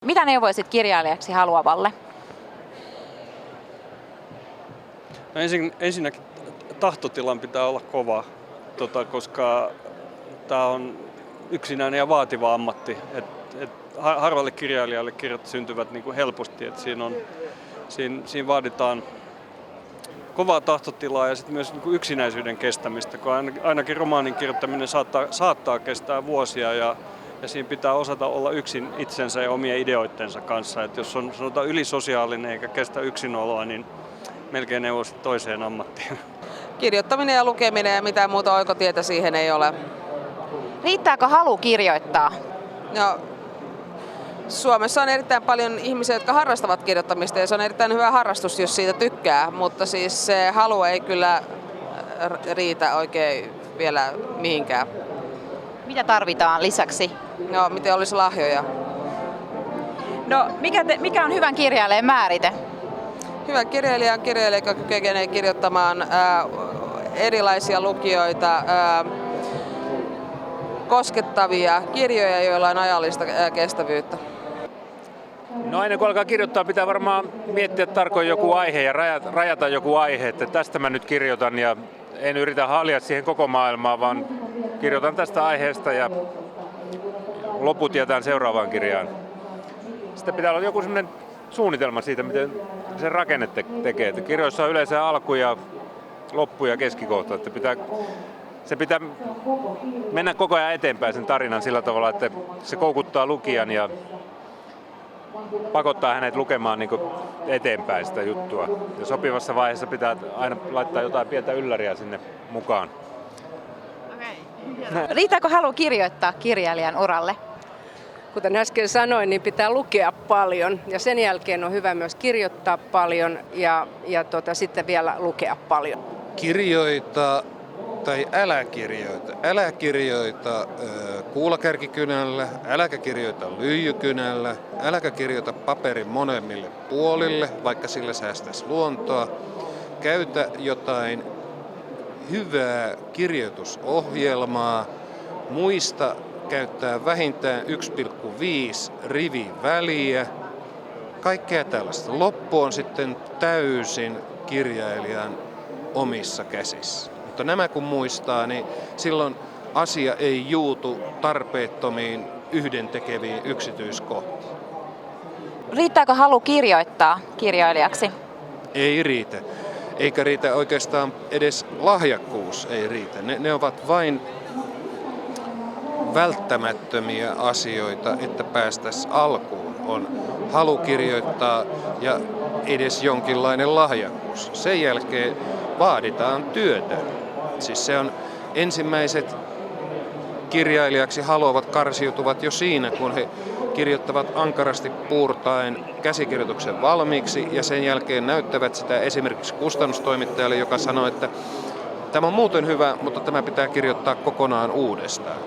Mitä neuvoisit kirjailijaksi haluavalle? No ensinnäkin tahtotilan pitää olla kova, koska tämä on yksinäinen ja vaativa ammatti. Harvalle kirjailijalle kirjat syntyvät niin kuin helposti. Siinä vaaditaan kovaa tahtotilaa ja sitten myös niin kuin yksinäisyyden kestämistä, kun ainakin romaanin kirjoittaminen saattaa kestää vuosia ja siinä pitää osata olla yksin itsensä ja omien ideoittensa kanssa. Et jos on sanotaan ylisosiaalinen eikä kestä yksinoloa, niin melkein neuvoisi toiseen ammattiin. Kirjoittaminen ja lukeminen ja mitään muuta oikotietä siihen ei ole. Riittääkö halu kirjoittaa? No, Suomessa on erittäin paljon ihmisiä, jotka harrastavat kirjoittamista ja se on erittäin hyvä harrastus, jos siitä tykkää, mutta siis se halu ei kyllä riitä oikein vielä mihinkään. Mitä tarvitaan lisäksi? No, miten olisi lahjoja? No, mikä on hyvän kirjailijan määrite? Hyvä kirjailija on kirjailija, joka kykenee kirjoittamaan erilaisia lukijoita, koskettavia kirjoja, joilla on ajallista kestävyyttä. No aina kun alkaa kirjoittaa, pitää varmaan miettiä tarkoin joku aihe ja rajata joku aihe, että tästä mä nyt kirjoitan ja en yritä halia siihen koko maailmaa, vaan kirjoitan tästä aiheesta ja loput jätän seuraavaan kirjaan. Sitten pitää olla joku sellainen suunnitelma siitä, miten se rakenne tekee. Että kirjoissa on yleensä alku ja loppu ja keskikohta. Että se pitää mennä koko ajan eteenpäin sen tarinan sillä tavalla, että se koukuttaa lukijan ja pakottaa hänet lukemaan niin kuin eteenpäin sitä juttua. Ja sopivassa vaiheessa pitää aina laittaa jotain pientä ylläriä sinne mukaan. Riittääkö halu kirjoittaa kirjailijan uralle? Kuten äsken sanoin, niin pitää lukea paljon ja sen jälkeen on hyvä myös kirjoittaa paljon ja sitten vielä lukea paljon. Kirjoita tai älä kirjoita. Älä kirjoita kuulakärkikynällä, äläkä kirjoita lyijykynällä, äläkä kirjoita paperin molemmille puolille, vaikka sillä säästäisi luontoa. Käytä jotain hyvää kirjoitusohjelmaa. Muista käyttää vähintään 1,5 rivin väliä. Kaikkea tällaista. Loppu on sitten täysin kirjailijan omissa käsissä. Mutta nämä kun muistaa, niin silloin asia ei juutu tarpeettomiin yhdentekeviin yksityiskohtiin. Riittääkö halu kirjoittaa kirjailijaksi? Ei riitä. Eikä riitä oikeastaan edes lahjakkuus, ei riitä. Ne ovat vain välttämättömiä asioita, että päästäisiin alkuun. On halu kirjoittaa ja edes jonkinlainen lahjakkuus. Sen jälkeen vaaditaan työtä. Siis se on ensimmäiset kirjailijaksi haluavat karsiutuvat jo siinä, kun he kirjoittavat ankarasti puurtaen käsikirjoituksen valmiiksi ja sen jälkeen näyttävät sitä esimerkiksi kustannustoimittajalle, joka sanoo, että tämä on muuten hyvä, mutta tämä pitää kirjoittaa kokonaan uudestaan.